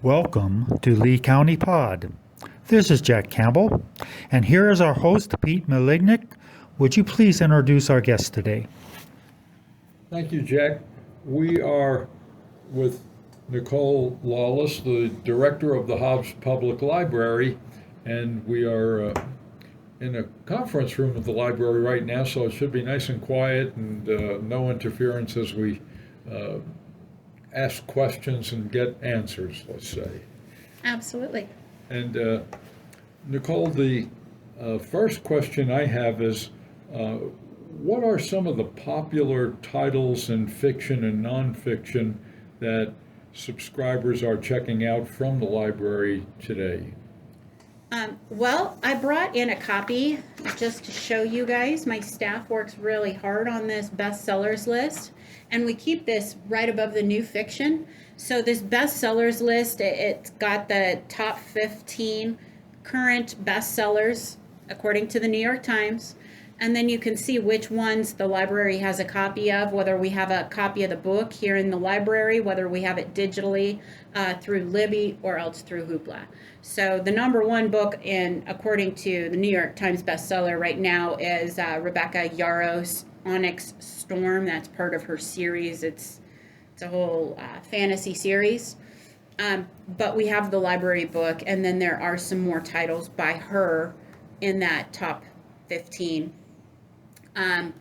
Welcome to Lea County Pod. This is Jack Campbell, and here is our host, Pete Malignick. Would you please introduce our guest today? Thank you, Jack. We are with Nicki Lawless, the Director of the Hobbs Public Library, and we are in a conference room of the library right now, so it should be nice and quiet and no interference as we ask questions and get answers, let's say. Absolutely. And Nicki, the first question I have is, what are some of the popular titles in fiction and nonfiction that subscribers are checking out from the library today? Well, I brought in a copy just to show you guys. My staff works really hard on this bestsellers list, and we keep this right above the new fiction. So this bestsellers list, it's got the top 15 current bestsellers according to the New York Times. And then you can see which ones the library has a copy of, whether we have a copy of the book here in the library, whether we have it digitally through Libby or else through Hoopla. So the number one book according to the New York Times bestseller right now is Rebecca Yarros' Onyx Storm. That's part of her series. It's a whole fantasy series. But we have the library book, and then there are some more titles by her in that top 15.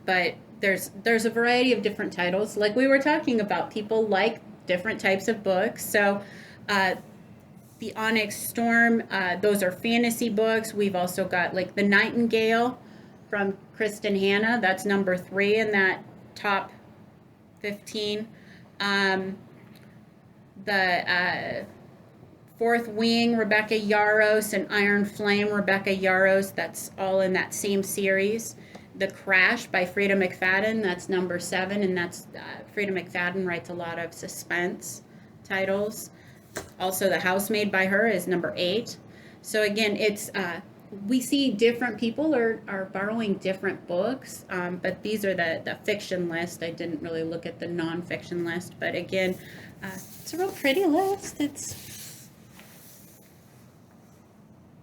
But there's a variety of different titles. Like we were talking about, people like different types of books. So the Onyx Storm, those are fantasy books. We've also got like The Nightingale from Kristen Hanna. That's number 3 in that top 15. The Fourth Wing, Rebecca Yarros, and Iron Flame, Rebecca Yarros. That's all in that same series. The Crash by Frida McFadden, that's number 7, and that's Frida McFadden writes a lot of suspense titles. Also, The Housemaid by her is number 8. So again, it's we see different people are borrowing different books, but these are the fiction list. I didn't really look at the nonfiction list, but again, it's a real pretty list.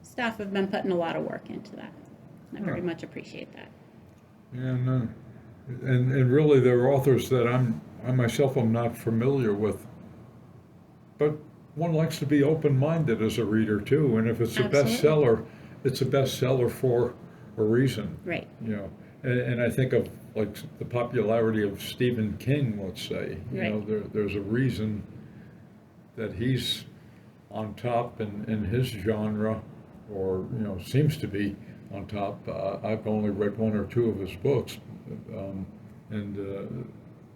Staff have been putting a lot of work into that. I very much appreciate that. Yeah, no. And really there are authors that I myself am not familiar with, but one likes to be open-minded as a reader too, and if it's a bestseller, it's a bestseller for a reason. Right. You know, and I think of like the popularity of Stephen King, let's say. You know, there's a reason that he's on top in his genre, or seems to be on top. I've only read 1 or 2 of his books, and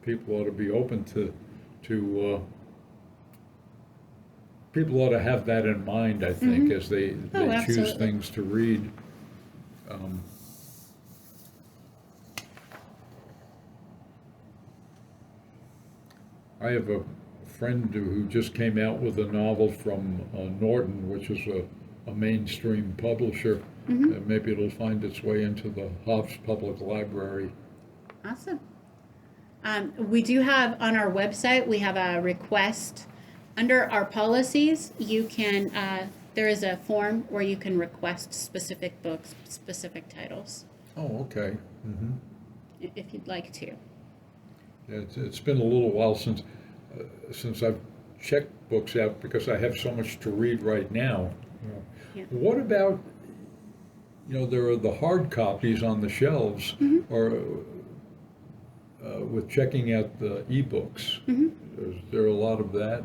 people ought to be open to people ought to have that in mind, I think, as they choose things to read. I have a friend who just came out with a novel from Norton, which is a mainstream publisher. Maybe it'll find its way into the Hobbs Public Library. Awesome. We do have on our website, we have a request. Under our policies, you can, there is a form where you can request specific books, specific titles. Oh, okay. If you'd like to. Yeah, it's been a little while since I've checked books out because I have so much to read right now. Yeah. What about, there are the hard copies on the shelves, or with checking out the ebooks. Is there a lot of that?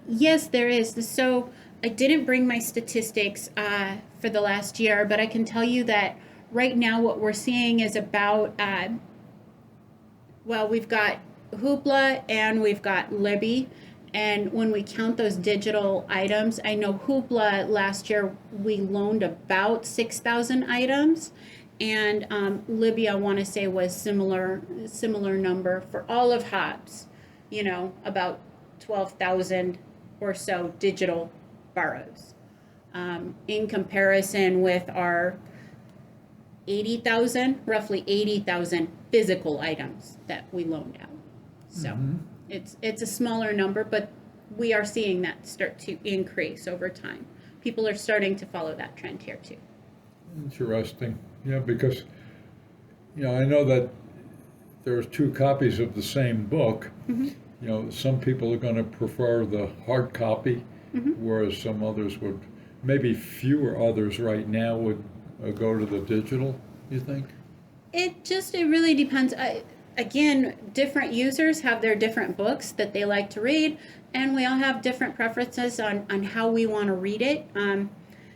Yes, there is. So I didn't bring my statistics for the last year, but I can tell you that right now what we're seeing is about, we've got Hoopla and we've got Libby. And when we count those digital items, I know Hoopla last year we loaned about 6,000 items, and Libby I want to say was similar number for all of Hobbs. About 12,000 or so digital borrows. In comparison with our roughly 80,000 physical items that we loaned out. So it's a smaller number, but we are seeing that start to increase over time. People are starting to follow that trend here too. Interesting. Yeah, because, I know that there's two copies of the same book. Some people are going to prefer the hard copy, whereas some others would, maybe fewer others right now would go to the digital, you think? It really depends. Again, different users have their different books that they like to read, and we all have different preferences on how we want to read it.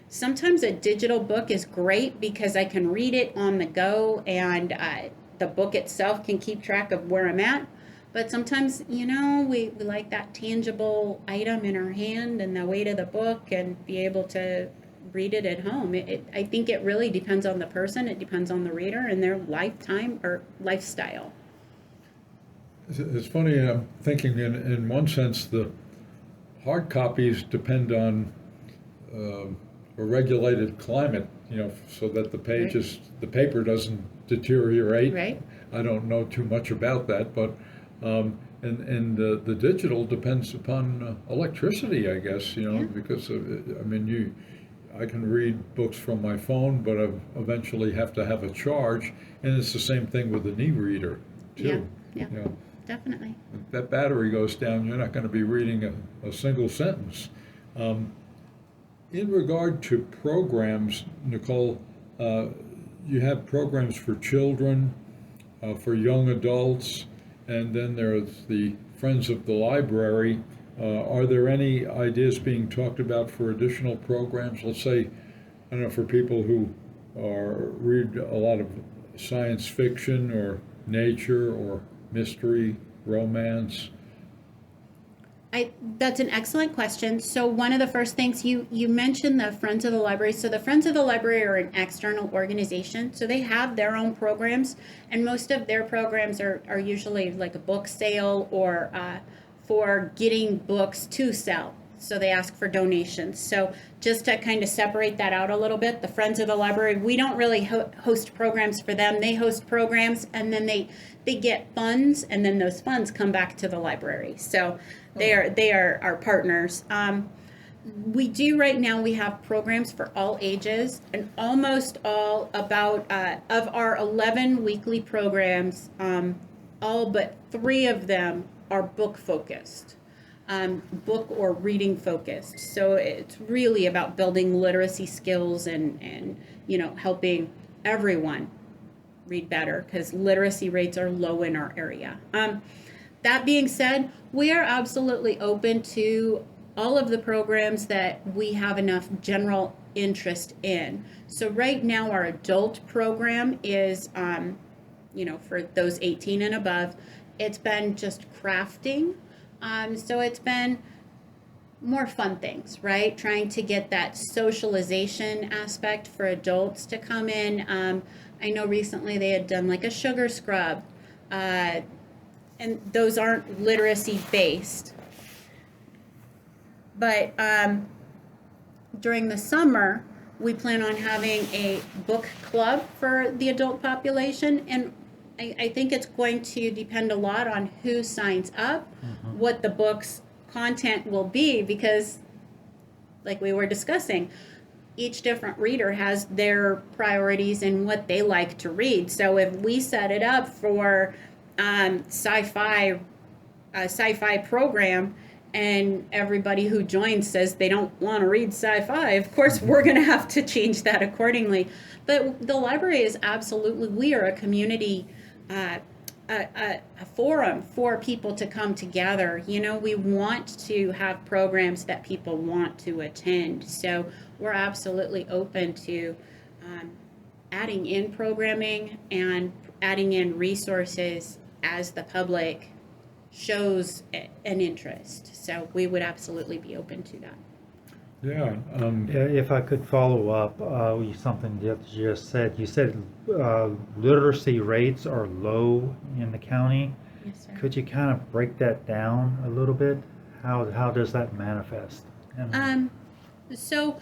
Sometimes a digital book is great because I can read it on the go, and the book itself can keep track of where I'm at. But sometimes, we like that tangible item in our hand and the weight of the book and be able to read it at home. I think it really depends on the person. It depends on the reader and their lifetime or lifestyle. It's funny, I'm thinking in one sense, the hard copies depend on a regulated climate, so that the pages, the paper doesn't deteriorate. Right. I don't know too much about that, but and the digital depends upon electricity, I guess, because I can read books from my phone, but I eventually have to have a charge, and it's the same thing with an e-reader too. Yeah. Definitely. If that battery goes down, you're not going to be reading a single sentence. In regard to programs, Nicole, you have programs for children, for young adults, and then there's the Friends of the Library. Are there any ideas being talked about for additional programs? Let's say, I don't know, for people who read a lot of science fiction or nature or mystery, romance. That's an excellent question. So one of the first things you mentioned, the Friends of the Library. So the Friends of the Library are an external organization. So they have their own programs, and most of their programs are usually like a book sale or for getting books to sell. So they ask for donations. So just to kind of separate that out a little bit, the Friends of the Library, we don't really host programs for them. They host programs, and then they get funds, and then those funds come back to the library. So they are our partners. We do right now, we have programs for all ages, and almost all of our 11 weekly programs, all but 3 of them are book focused. Book or reading focused. So it's really about building literacy skills and helping everyone read better, because literacy rates are low in our area. That being said, we are absolutely open to all of the programs that we have enough general interest in. So right now our adult program is, for those 18 and above, it's been just crafting. So it's been more fun things, right? Trying to get that socialization aspect for adults to come in. I know recently they had done like a sugar scrub, and those aren't literacy based. But during the summer, we plan on having a book club for the adult population, and I think it's going to depend a lot on who signs up, what the book's content will be, because like we were discussing, each different reader has their priorities and what they like to read. So if we set it up for sci-fi program, and everybody who joins says they don't want to read sci-fi, of course we're going to have to change that accordingly. But the library is absolutely, we are a community, a forum for people to come together. We want to have programs that people want to attend. So we're absolutely open to adding in programming and adding in resources as the public shows an interest. So we would absolutely be open to that. Yeah. If I could follow up, something that you just said. You said literacy rates are low in the county. Yes, sir. Could you kind of break that down a little bit? How does that manifest? So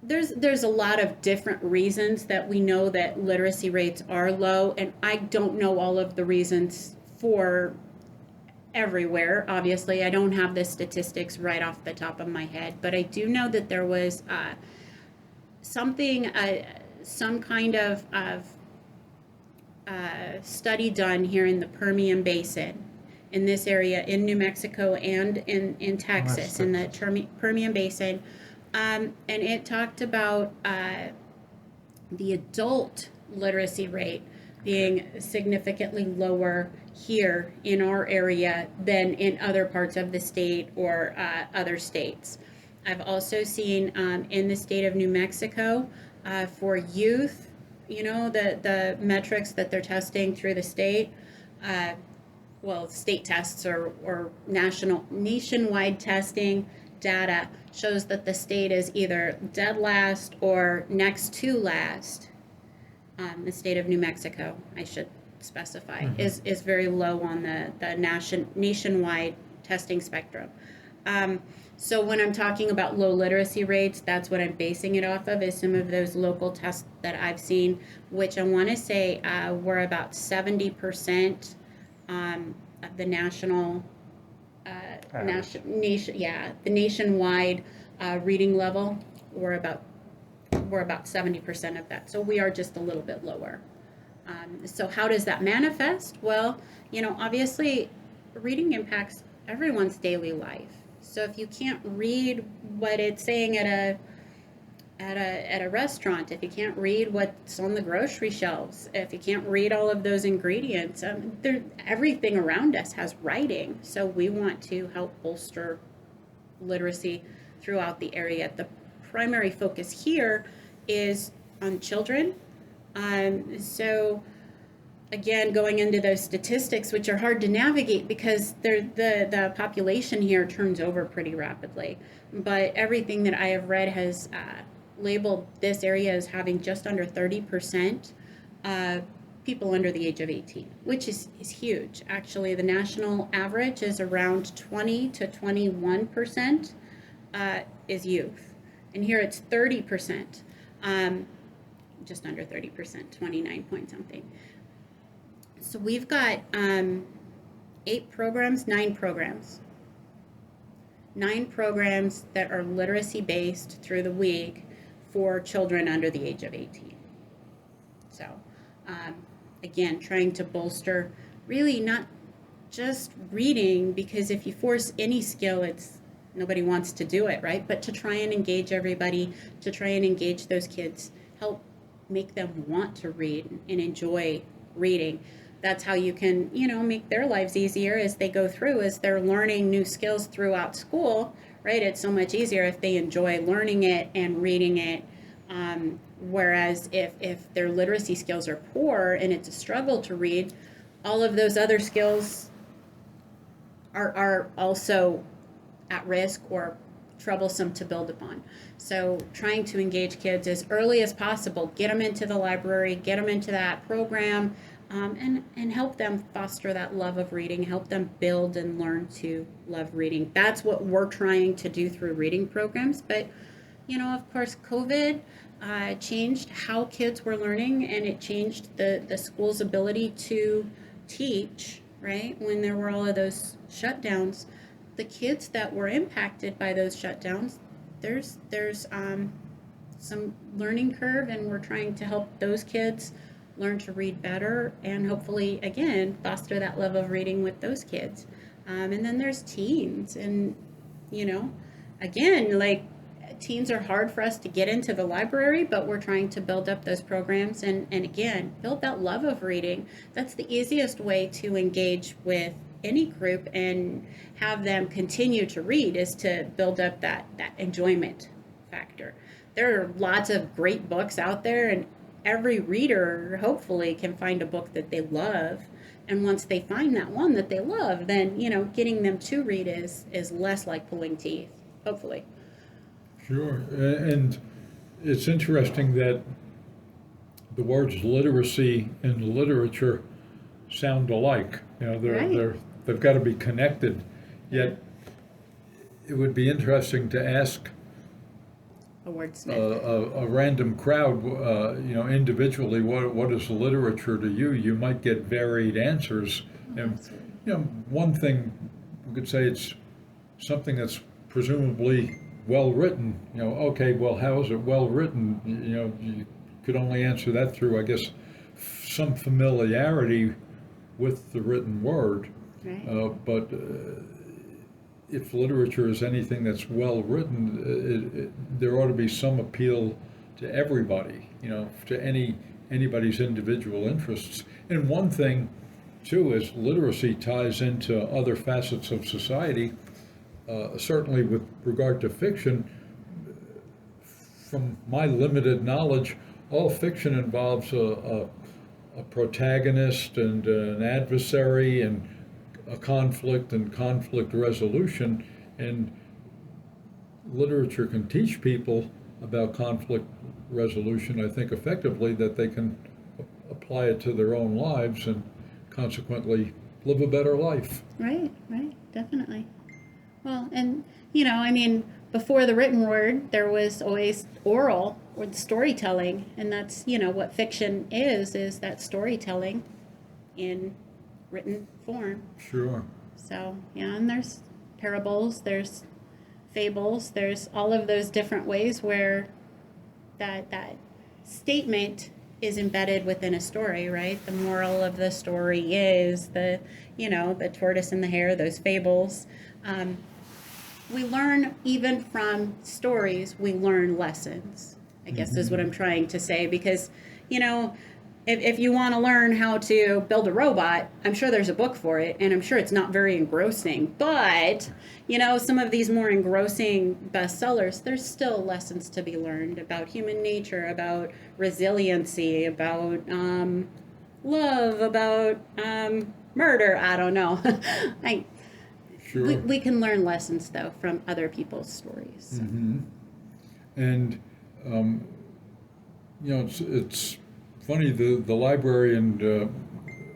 there's a lot of different reasons that we know that literacy rates are low, and I don't know all of the reasons for everywhere. Obviously, I don't have the statistics right off the top of my head, but I do know that there was something, some kind of study done here in the Permian Basin, in this area, in New Mexico and in Texas, in the Permian Basin, and it talked about the adult literacy rate being significantly lower here in our area than in other parts of the state or other states. I've also seen in the state of New Mexico for youth, you know, the metrics that they're testing through the state, well, state tests or nationwide testing data shows that the state is either dead last or next to last. The state of New Mexico, I should specify, is very low on the nationwide testing spectrum. So when I'm talking about low literacy rates, that's what I'm basing it off of, is some of those local tests that I've seen, which I want to say were about 70% of the national, the nationwide reading level were about 70% of that. So we are just a little bit lower. So how does that manifest? Well, you know, obviously reading impacts everyone's daily life. So if you can't read what it's saying at a restaurant, if you can't read what's on the grocery shelves, if you can't read all of those ingredients, everything around us has writing. So we want to help bolster literacy throughout the area. The primary focus here is on children. So again, going into those statistics, which are hard to navigate because the population here turns over pretty rapidly. But everything that I have read has labeled this area as having just under 30% people under the age of 18, which is huge. Actually, the national average is around 20 to 21% is youth. And here it's 30%, just under 30%, 29 point something. So we've got 9 programs that are literacy based through the week for children under the age of 18. So again, trying to bolster really not just reading, because if you force any skill, nobody wants to do it, right? But to try and engage everybody, to try and engage those kids, help make them want to read and enjoy reading. That's how you can, you know, make their lives easier as they go through, as they're learning new skills throughout school, right? It's so much easier if they enjoy learning it and reading it. Whereas if their literacy skills are poor and it's a struggle to read, all of those other skills are also at risk or troublesome to build upon. So trying to engage kids as early as possible, get them into the library, get them into that program, and help them foster that love of reading, help them build and learn to love reading. That's what we're trying to do through reading programs. But, you know, of course, COVID changed how kids were learning, and it changed the school's ability to teach, right? When there were all of those shutdowns, the kids that were impacted by those shutdowns, there's some learning curve, and we're trying to help those kids learn to read better and hopefully, again, foster that love of reading with those kids. And then there's teens, and, you know, again, like, teens are hard for us to get into the library, but we're trying to build up those programs and again, build that love of reading. That's the easiest way to engage with any group and have them continue to read, is to build up that enjoyment factor. There are lots of great books out there, and every reader hopefully can find a book that they love. And once they find that one that they love, then, you know, getting them to read is less like pulling teeth, hopefully. Sure, and it's interesting that the words literacy and literature sound alike. You know, they've got to be connected. Yet, it would be interesting to ask a random crowd, you know, individually, what is literature to you? You might get varied answers. And one thing we could say, it's something that's presumably well written. Okay, well, how is it well written? You could only answer that through, I guess, some familiarity with the written word. Right. But if literature is anything that's well written, there ought to be some appeal to everybody, to anybody's individual interests. And one thing, too, is literacy ties into other facets of society. Certainly with regard to fiction, from my limited knowledge, all fiction involves a protagonist and an adversary and a conflict and conflict resolution. And literature can teach people about conflict resolution, I think, effectively, that they can apply it to their own lives and consequently live a better life. Right, definitely. Well, and, before the written word, there was always oral or the storytelling, and that's, what fiction is that storytelling in written form. Sure. So, yeah, and there's parables, there's fables, there's all of those different ways where that statement is embedded within a story, right? The moral of the story is the tortoise and the hare, those fables. We learn, even from stories, we learn lessons, I guess is what I'm trying to say, because, if you want to learn how to build a robot, I'm sure there's a book for it, and I'm sure it's not very engrossing. But, some of these more engrossing bestsellers, there's still lessons to be learned about human nature, about resiliency, about love, about murder. I don't know. Sure. We can learn lessons, though, from other people's stories. And, it's funny, the library and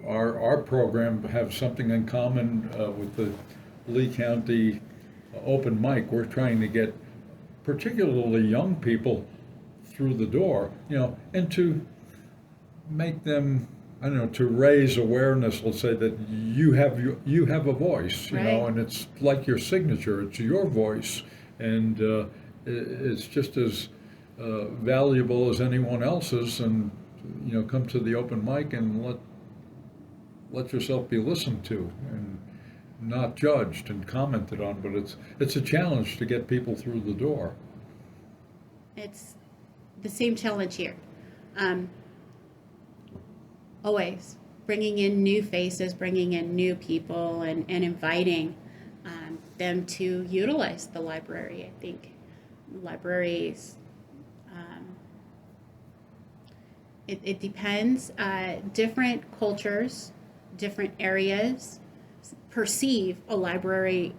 our program have something in common with the Lea County open mic. We're trying to get particularly young people through the door, and to make them, I don't know, to raise awareness, let's say, that you have a voice, Right. And it's like your signature, it's your voice, and it's just as valuable as anyone else's, and come to the open mic and let yourself be listened to and not judged and commented on. But it's a challenge to get people through the door. It's the same challenge here. Always bringing in new faces, bringing in new people, and inviting them to utilize the library. I think libraries, it depends. Different cultures, different areas perceive a library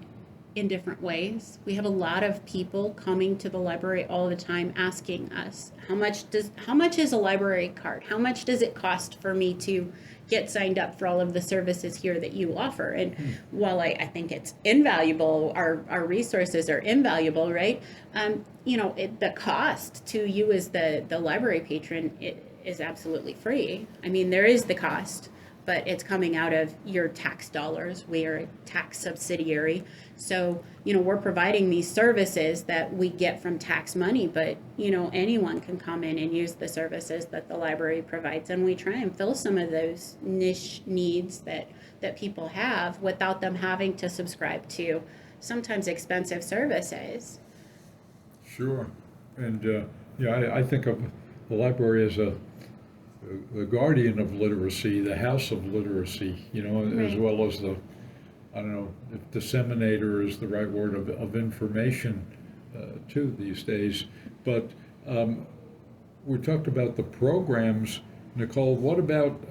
in different ways. We have a lot of people coming to the library all the time asking us, how much is a library card? How much does it cost for me to get signed up for all of the services here that you offer? And while I think it's invaluable, our resources are invaluable, right? The cost to you as the library patron, it is absolutely free. I mean, there is the cost, but it's coming out of your tax dollars. We are a tax subsidiary. So, we're providing these services that we get from tax money, but, anyone can come in and use the services that the library provides. And we try and fill some of those niche needs that people have without them having to subscribe to sometimes expensive services. Sure. And, I think of the library as the guardian of literacy, the house of literacy, as Right. well as the, I don't know if disseminator is the right word, of information too these days. But we talked about the programs. Nicole, what about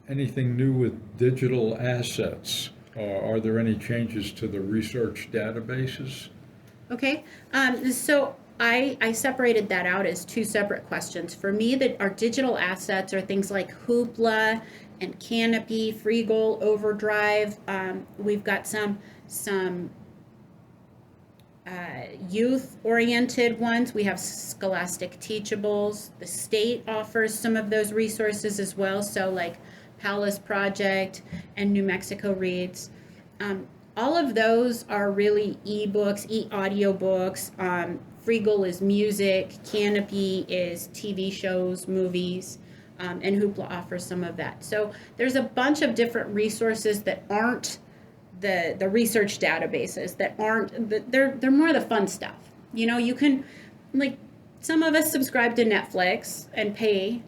anything new with digital assets? Are there any changes to the research databases? Okay, so I separated that out as two separate questions. For me, that our digital assets are things like Hoopla and Canopy, FreeGoal, Overdrive. We've got some youth-oriented ones. We have Scholastic Teachables. The state offers some of those resources as well. So like Palace Project, and New Mexico Reads. All of those are really e-books, e-audiobooks. Freegal is music, Canopy is TV shows, movies, and Hoopla offers some of that. So there's a bunch of different resources that aren't the research databases, that aren't, they're more the fun stuff. You know, you can, like, some of us subscribe to Netflix and pay,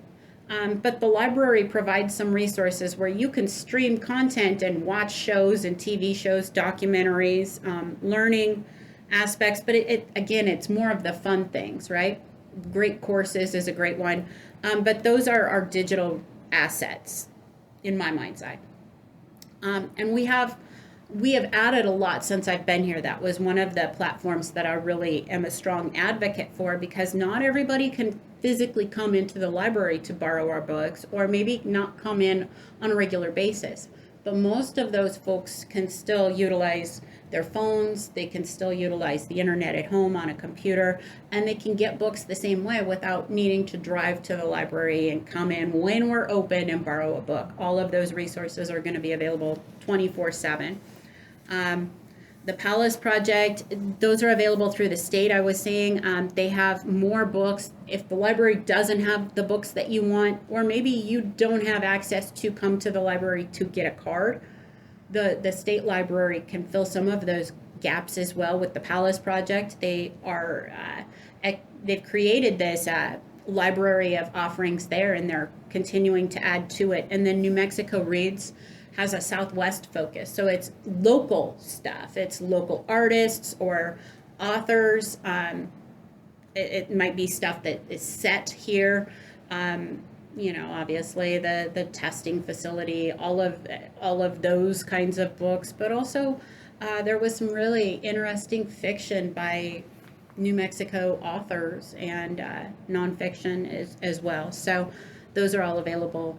but the library provides some resources where you can stream content and watch shows and TV shows, documentaries, learning aspects, but again, it's more of the fun things, right? Great Courses is a great one, but those are our digital assets in my mind's eye. And we have added a lot since I've been here. That was one of the platforms that I really am a strong advocate for, because not everybody can physically come into the library to borrow our books, or maybe not come in on a regular basis. But most of those folks can still utilize their phones, they can still utilize the internet at home on a computer, and they can get books the same way without needing to drive to the library and come in when we're open and borrow a book. All of those resources are going to be available 24/7. The Palace Project, those are available through the state. I was saying they have more books. If the library doesn't have the books that you want, or maybe you don't have access to come to the library to get a card, the state library can fill some of those gaps as well with the Palace Project. They've created this library of offerings there, and they're continuing to add to it. And then New Mexico Reads has a Southwest focus, so it's local stuff. It's local artists or authors. It might be stuff that is set here. You know, obviously the testing facility, all of those kinds of books, but also there was some really interesting fiction by New Mexico authors and nonfiction as well. So those are all available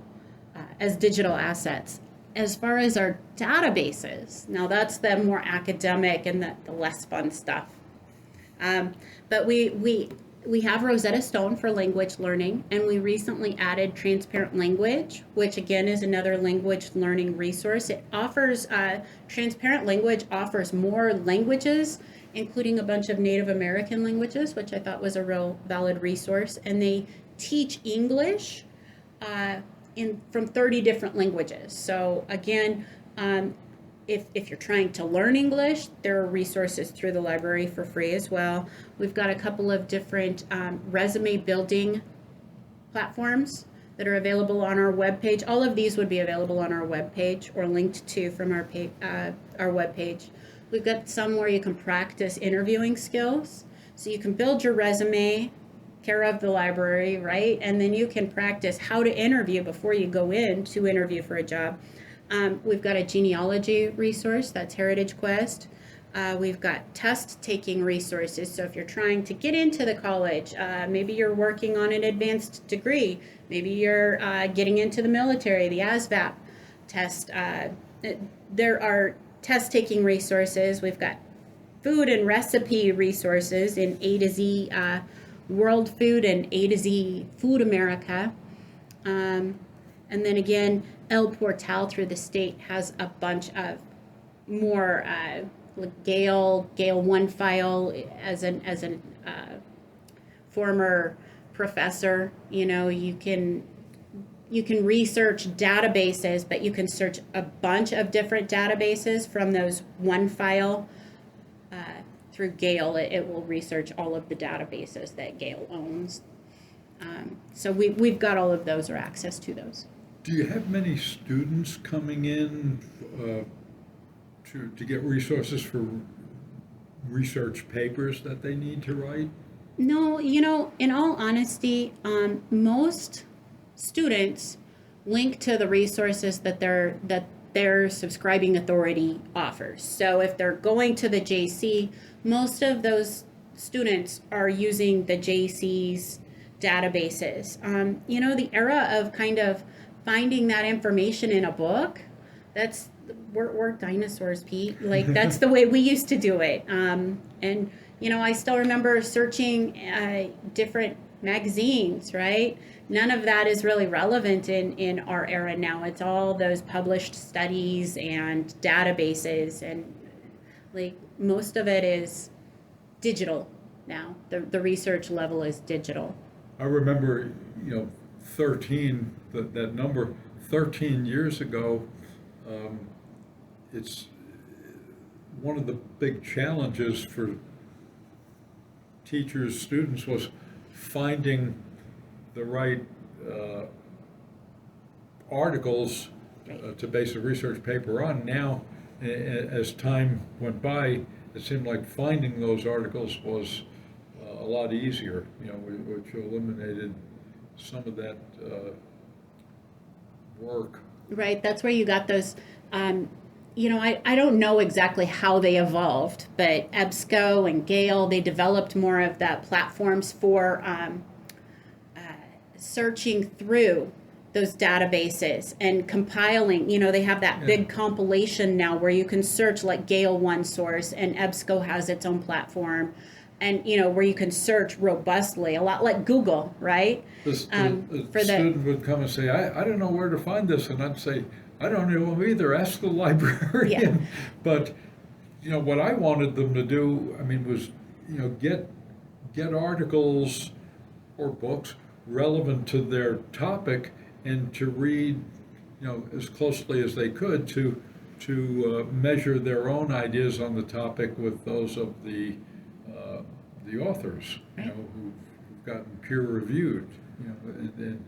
as digital assets. As far as our databases, now that's the more academic and the less fun stuff. But we have Rosetta Stone for language learning, and we recently added Transparent Language, which again is another language learning resource. It offers, Transparent Language offers more languages, including a bunch of Native American languages, which I thought was a real valid resource. And they teach English from 30 different languages. So again, if you're trying to learn English, there are resources through the library for free as well. We've got a couple of different resume building platforms that are available on our webpage. All of these would be available on our webpage or linked to from our webpage. We've got some where you can practice interviewing skills. So you can build your resume, care of the library, right? And then you can practice how to interview before you go in to interview for a job. We've got a genealogy resource, that's Heritage Quest. We've got test-taking resources. So if you're trying to get into the college, maybe you're working on an advanced degree, maybe you're getting into the military, the ASVAB test. There are test-taking resources. We've got food and recipe resources in A to Z World Food and A to Z Food America. And then again, El Portal through the state has a bunch of more like Gale One File as an former professor. You know, you can research databases, but you can search a bunch of different databases from those One File. Through Gale, it will research all of the databases that Gale owns. So we've got all of those or access to those. Do you have many students coming in to get resources for research papers that they need to write? No, you know, in all honesty, most students link to the resources that their subscribing authority offers. So if they're going to the JC, most of those students are using the JC's databases. You know, the era of kind of finding that information in a book, we're dinosaurs, Pete. Like, that's the way we used to do it. And, you know, I still remember searching different magazines, right? None of that is really relevant in our era now. It's all those published studies and databases, and like most of it is digital now. The research level is digital. I remember, 13, that number, 13 years ago, it's one of the big challenges for teachers, students, was finding the right articles to base a research paper on. Now, as time went by, it seemed like finding those articles was a lot easier, which eliminated some of that work. Right, that's where you got those, I don't know exactly how they evolved, but EBSCO and Gale, they developed more of that platforms for searching through those databases and compiling. They have that big compilation now where you can search, like Gale OneSource, and EBSCO has its own platform, and where you can search robustly, a lot like Google, right? The student would come and say, I don't know where to find this, and I'd say, I don't know either, ask the librarian. Yeah. But what I wanted them to do, was get articles or books relevant to their topic, and to read as closely as they could to measure their own ideas on the topic with those of the authors, who've gotten peer reviewed, and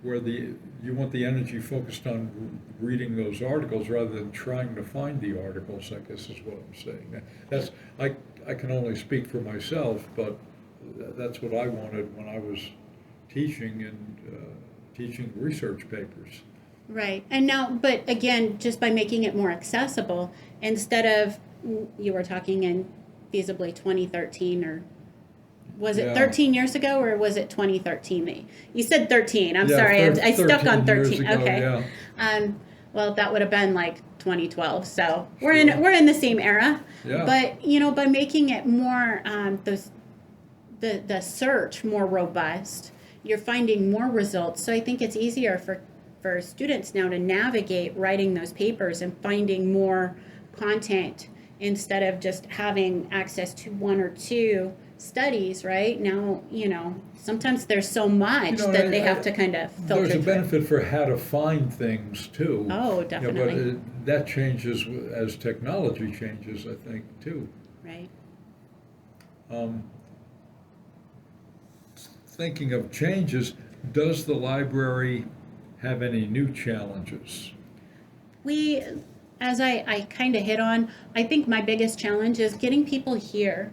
where you want the energy focused on reading those articles rather than trying to find the articles, I guess is what I'm saying. That's, I can only speak for myself, but that's what I wanted when I was teaching and teaching research papers. Right. And now, but again, just by making it more accessible, instead of, you were talking in feasibly 2013, or was it 13 years ago, or was it 2013? You said 13. I'm sorry. I stuck on 13. Ago, okay. Yeah. Well, that would have been like 2012. So we're in the same era. Yeah. But by making it more the search more robust, you're finding more results. So I think it's easier for students now to navigate writing those papers and finding more content instead of just having access to one or two studies, right? Now, sometimes there's so much that they have to kind of filter There's a through. benefit for how to find things too. Oh, definitely. But that changes as technology changes, I think, too. Right. Thinking of changes, does the library have any new challenges? We, as I kind of hit on, I think my biggest challenge is getting people here.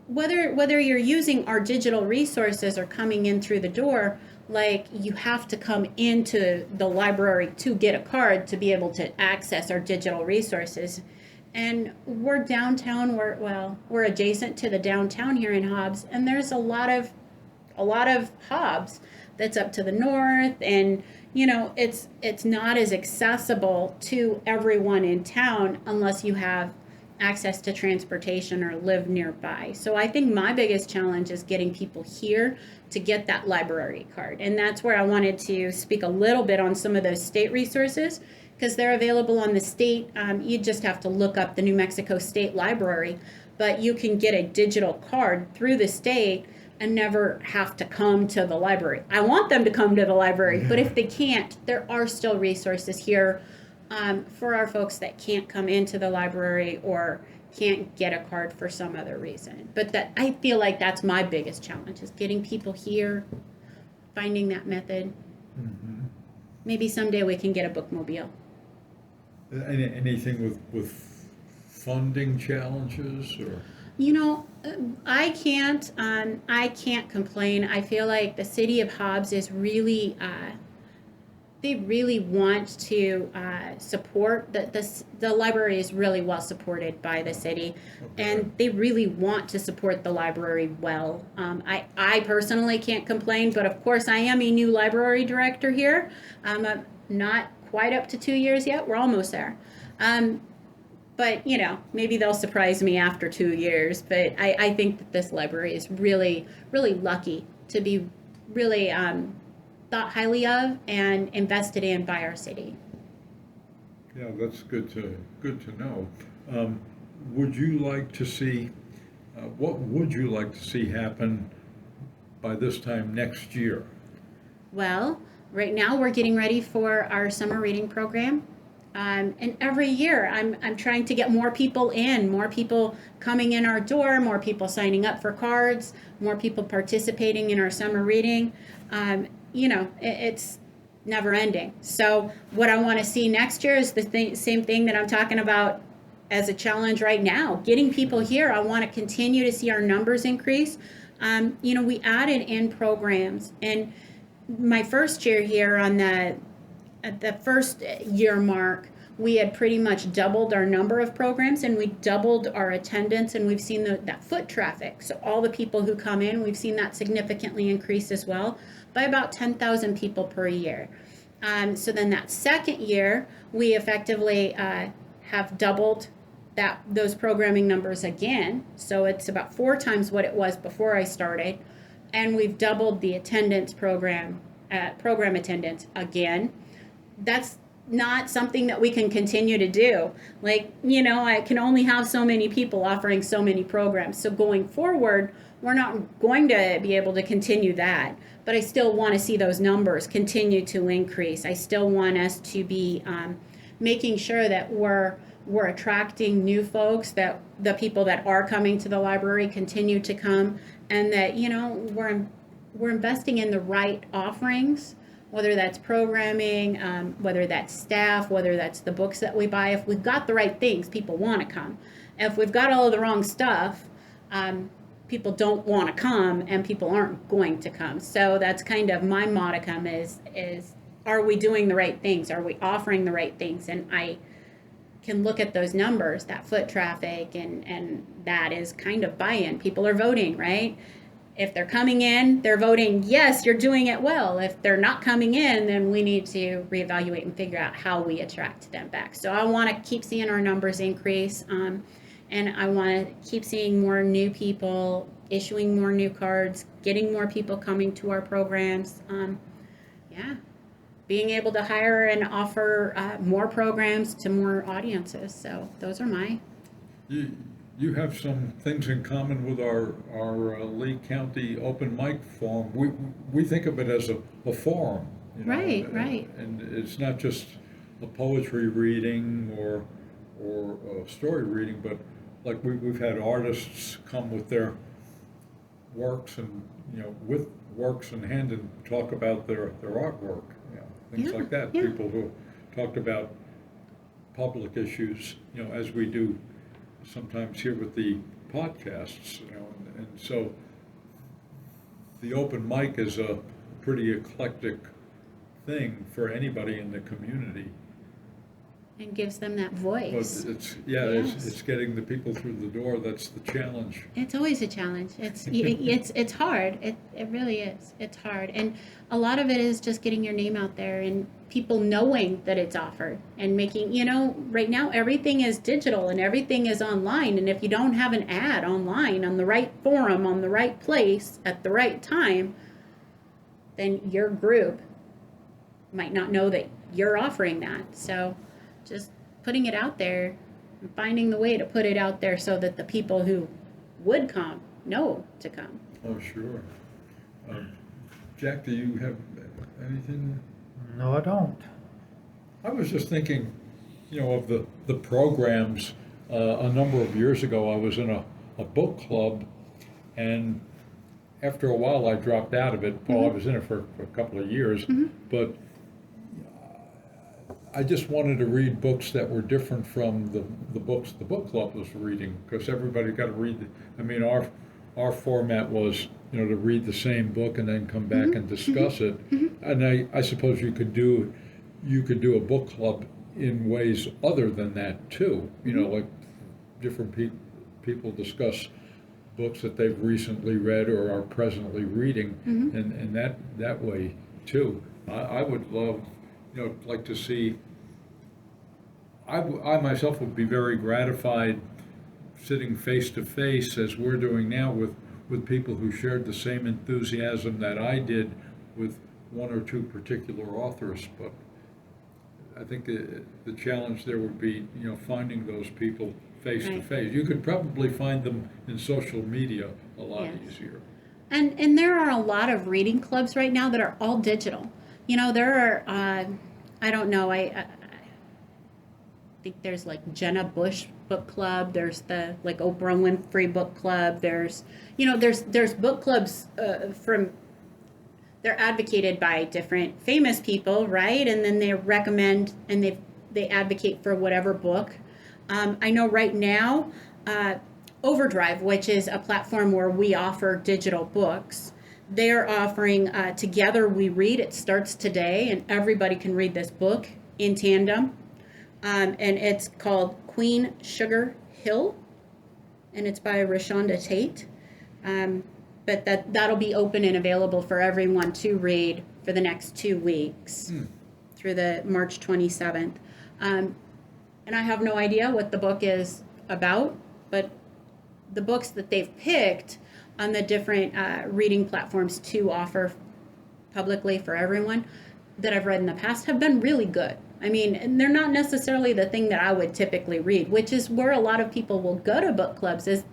Whether you're using our digital resources or coming in through the door, like you have to come into the library to get a card to be able to access our digital resources. And we're downtown, we're adjacent to the downtown here in Hobbs, and there's a lot of Hobbs that's up to the north, and it's not as accessible to everyone in town unless you have access to transportation or live nearby. So I think my biggest challenge is getting people here to get that library card, and that's where I wanted to speak a little bit on some of those state resources, because they're available on the state. You just have to look up the New Mexico State Library, but you can get a digital card through the state and never have to come to the library. I want them to come to the library, but if they can't, there are still resources here for our folks that can't come into the library or can't get a card for some other reason. But that, I feel like that's my biggest challenge, is getting people here, finding that method. Mm-hmm. Maybe someday we can get a bookmobile. Anything with funding challenges, or? I can't complain. I feel like the city of Hobbs is really, they really want to support the library is really well supported by the city, and they really want to support the library well. I personally can't complain, but of course I am a new library director here. I'm not quite up to 2 years yet. We're almost there. But, maybe they'll surprise me after 2 years. But I think that this library is really, really lucky to be really thought highly of and invested in by our city. Yeah, that's good to know. Would you like to see, what would you like to see happen by this time next year? Well, right now we're getting ready for our summer reading program. And every year I'm trying to get more people in, more people coming in our door, more people signing up for cards, more people participating in our summer reading. It's never ending. So what I want to see next year is the same thing that I'm talking about as a challenge right now, getting people here. I want to continue to see our numbers increase. We added in programs, and my first year here at the first year mark, we had pretty much doubled our number of programs, and we doubled our attendance, and we've seen that foot traffic. So all the people who come in, we've seen that significantly increase as well by about 10,000 people per year. So then that second year, we effectively have doubled those programming numbers again. So it's about 4 times what it was before I started, and we've doubled the attendance program attendance again. That's not something that we can continue to do. I can only have so many people offering so many programs. So going forward, we're not going to be able to continue that. But I still want to see those numbers continue to increase. I still want us to be making sure that we're attracting new folks, that the people that are coming to the library continue to come, and that we're investing in the right offerings, whether that's programming, whether that's staff, whether that's the books that we buy. If we've got the right things, people want to come. If we've got all of the wrong stuff, people don't want to come, and people aren't going to come. So that's kind of my modicum is are we doing the right things? Are we offering the right things? And I can look at those numbers, that foot traffic, and that is kind of buy-in. People are voting, right? If they're coming in, they're voting, yes, you're doing it well. If they're not coming in, then we need to reevaluate and figure out how we attract them back. So I want to keep seeing our numbers increase, and I want to keep seeing more new people, issuing more new cards, getting more people coming to our programs. Being able to hire and offer more programs to more audiences. So those are my... You have some things in common with our Lea County open mic forum. We think of it as a forum. Right. And it's not just a poetry reading or a story reading, but like we've had artists come with their works and with works in hand and talk about their artwork, things like that. Yeah. People who talked about public issues, as we do sometimes here with the podcasts, and so the open mic is a pretty eclectic thing for anybody in the community. And gives them that voice. But Yes. it's getting the people through the door. That's the challenge. It's always a challenge. It's hard. It really is. It's hard. And a lot of it is just getting your name out there and people knowing that it's offered and making, right now everything is digital and everything is online. And if you don't have an ad online on the right forum, on the right place, at the right time, then your group might not know that you're offering that. So just putting it out there and finding the way to put it out there so that the people who would come know to come. Oh, sure. Jack, do you have anything? No, I don't. I was just thinking, of the programs. A number of years ago, I was in a book club, and after a while, I dropped out of it. Well, I was in it for a couple of years, but I just wanted to read books that were different from the books the book club was reading, because everybody got to read. Our format was, to read the same book and then come back and discuss it. And I suppose you could do a book club in ways other than that too. Like different people discuss books that they've recently read or are presently reading, and that way too. I would love, like to see I myself would be very gratified sitting face to face as we're doing now with people who shared the same enthusiasm that I did with one or two particular authors. But I think the challenge there would be, finding those people face to Right. face. You could probably find them in social media a lot Yes. easier. And there are a lot of reading clubs right now that are all digital. There are, I don't know, I think there's like Jenna Bush book club. There's the like Oprah Winfrey book club. There's book clubs they're advocated by different famous people, right? And then they recommend and they advocate for whatever book. I know right now, Overdrive, which is a platform where we offer digital books, they're offering Together We Read. It starts today, and everybody can read this book in tandem. And it's called Queen Sugar Hill, and it's by Rashonda Tate. But that'll be open and available for everyone to read for the next 2 weeks through the March 27th. And I have no idea what the book is about, but the books that they've picked on the different reading platforms to offer publicly for everyone that I've read in the past have been really good. I mean, and they're not necessarily the thing that I would typically read, which is where a lot of people will go to book clubs is,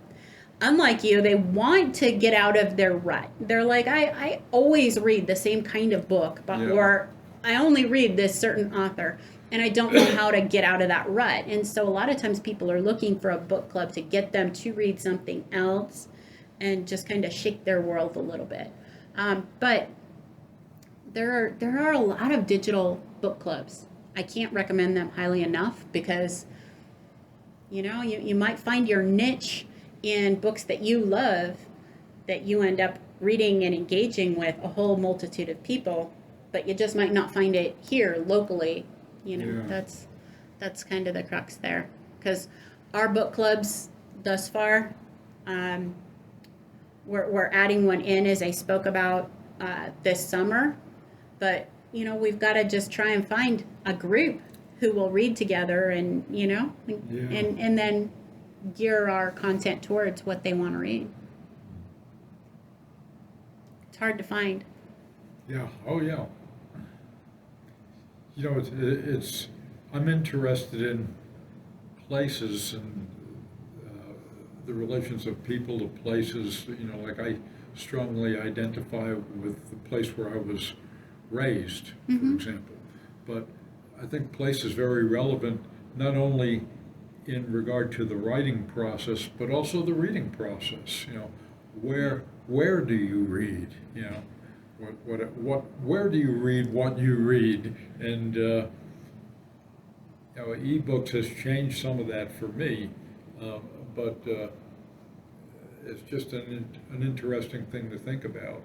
unlike you, they want to get out of their rut. They're like, I always read the same kind of book, or I only read this certain author, and I don't know how to get out of that rut. And so a lot of times people are looking for a book club to get them to read something else and just kind of shake their world a little bit. But there are a lot of digital book clubs. I can't recommend them highly enough because, you might find your niche in books that you love that you end up reading and engaging with a whole multitude of people, but you just might not find it here locally. That's kind of the crux there, because our book clubs thus far, we're adding one in, as I spoke about this summer, but we've got to just try and find a group who will read together and and then gear our content towards what they want to read. It's hard to find. Yeah. Oh, yeah. It's I'm interested in places and the relations of people to places. Like I strongly identify with the place where I was raised, for example. But I think place is very relevant, not only in regard to the writing process, but also the reading process. Where do you read? Where do you read what you read? And ebooks has changed some of that for me, but it's just an interesting thing to think about.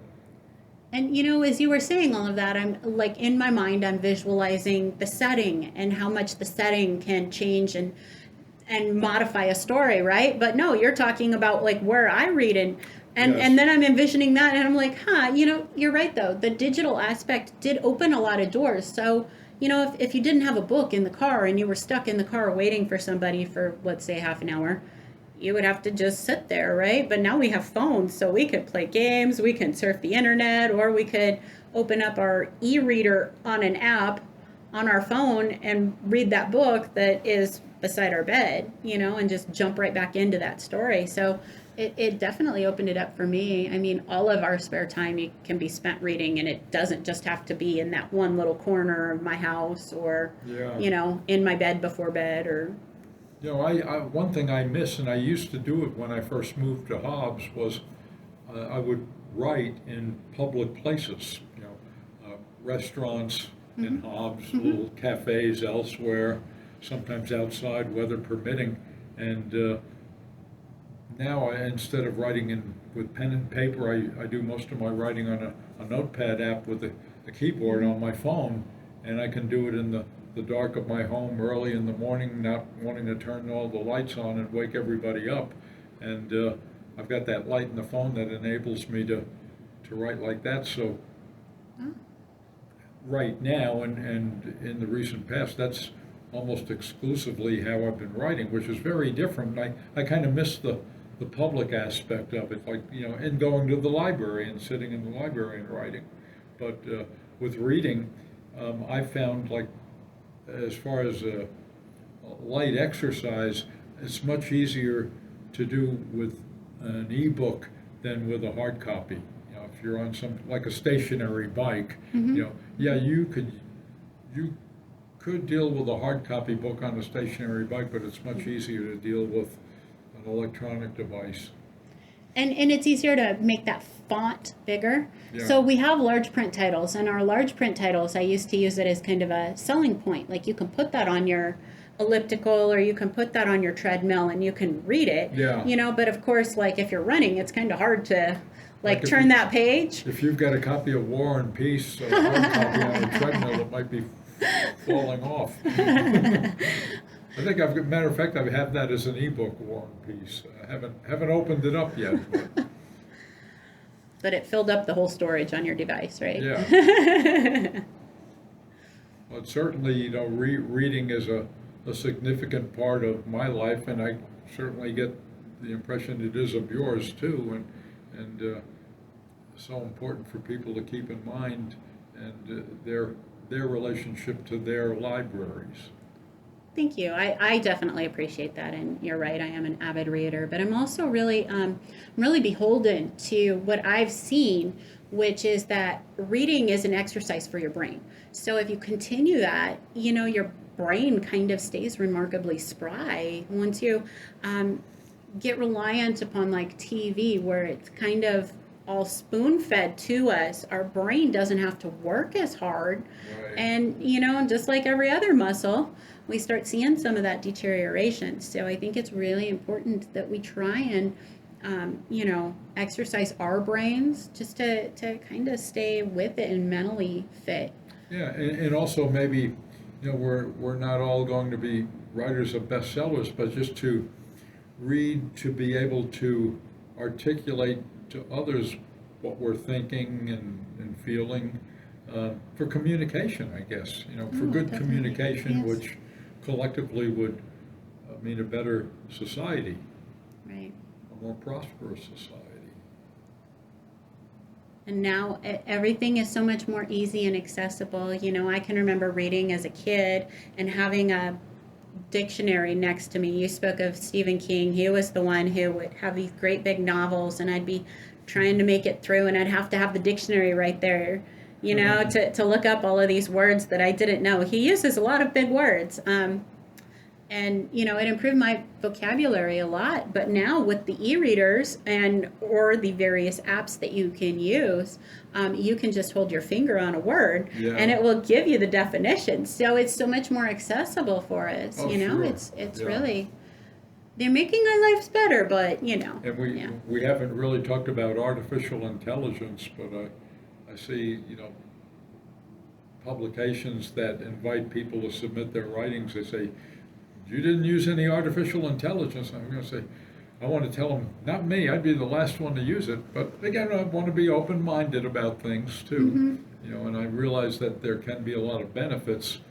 And as you were saying all of that, I'm like, in my mind, I'm visualizing the setting and how much the setting can change and modify a story, right? But no, you're talking about like where I read and then I'm envisioning that, and I'm like, you're right though. The digital aspect did open a lot of doors. So, if you didn't have a book in the car and you were stuck in the car waiting for somebody for, let's say, half an hour, you would have to just sit there, right? But now we have phones, so we could play games, we can surf the internet, or we could open up our e-reader on an app on our phone and read that book that is beside our bed, and just jump right back into that story. So it definitely opened it up for me. I mean, all of our spare time can be spent reading, and it doesn't just have to be in that one little corner of my house or, in my bed before bed or... I one thing I miss, and I used to do it when I first moved to Hobbs, was I would write in public places, restaurants in Hobbs, little cafes elsewhere, sometimes outside, weather permitting. And now, instead of writing with pen and paper, I do most of my writing on a notepad app with a keyboard on my phone, and I can do it in the dark of my home early in the morning, not wanting to turn all the lights on and wake everybody up. And I've got that light in the phone that enables me to write like that. So right now and in the recent past, that's almost exclusively how I've been writing, which is very different. I kind of miss the public aspect of it, like, and going to the library and sitting in the library and writing. But with reading, I found, like, as far as light exercise, it's much easier to do with an ebook than with a hard copy. If you're on like a stationary bike, yeah, you could deal with a hard copy book on a stationary bike, but it's much easier to deal with an electronic device. And it's easier to make that font bigger. Yeah. So we have large print titles, and our large print titles, I used to use it as kind of a selling point. Like, you can put that on your elliptical, or you can put that on your treadmill and you can read it. Yeah. But of course, like, if you're running, it's kind of hard to turn that page. If you've got a copy of War and Peace, a hard copy on a treadmill, it might be falling off. I think matter of fact, I have that as an ebook, War and Peace. I haven't opened it up yet. But it filled up the whole storage on your device, right? Yeah. But certainly, reading is a significant part of my life, and I certainly get the impression it is of yours too, and so important for people to keep in mind, and their relationship to their libraries. Thank you. I definitely appreciate that, and you're right. I am an avid reader, but I'm also really beholden to what I've seen, which is that reading is an exercise for your brain. So if you continue that, your brain kind of stays remarkably spry. Once you get reliant upon, like, TV, where it's kind of all spoon-fed to us, our brain doesn't have to work as hard. Right. And just like every other muscle, we start seeing some of that deterioration. So I think it's really important that we try and exercise our brains just to kind of stay with it and mentally fit. Yeah, and also maybe, we're not all going to be writers of bestsellers, but just to read, to be able to articulate to others what we're thinking and feeling, for communication, I guess, for good definitely. communication, Yes. which collectively would mean a better society, Right. a more prosperous society. And now everything is so much more easy and accessible. I can remember reading as a kid and having a dictionary next to me. You spoke of Stephen King. He was the one who would have these great big novels, and I'd be trying to make it through, and I'd have to have the dictionary right there, to look up all of these words that I didn't know. He uses a lot of big words. And it improved my vocabulary a lot. But now with the e-readers or the various apps that you can use, you can just hold your finger on a word, Yeah. and it will give you the definition. So it's so much more accessible for us. Oh, sure. It's Yeah. really, they're making our lives better. But And we haven't really talked about artificial intelligence, but I see, publications that invite people to submit their writings. They say, you didn't use any artificial intelligence. I'm going to say, I want to tell them, not me, I'd be the last one to use it. But again, I want to be open-minded about things too. And I realize that there can be a lot of benefits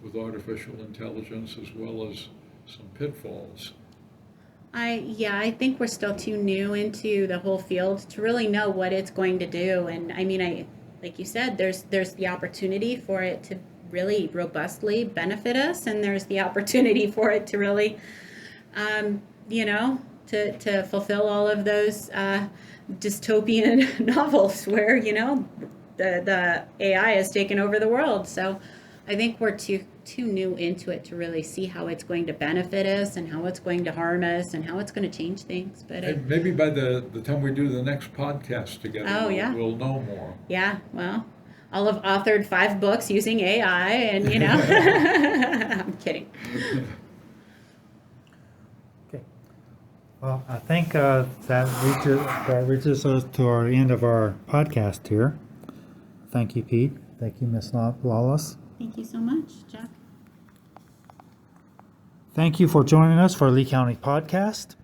with artificial intelligence as well as some pitfalls. I think we're still too new into the whole field to really know what it's going to do. And like you said, there's the opportunity for it to really robustly benefit us, and there's the opportunity for it to really, to fulfill all of those dystopian novels where the AI has taken over the world. So I think we're too new into it to really see how it's going to benefit us and how it's going to harm us and how it's going to change things. But And maybe by the time we do the next podcast together, we'll know more. Yeah, well, I'll have authored 5 books using AI, and I'm kidding. Okay. Well, I think that reaches us to our end of our podcast here. Thank you, Pete. Thank you, Ms. Lawless. Thank you so much, Jack. Thank you for joining us for Lee County Podcast.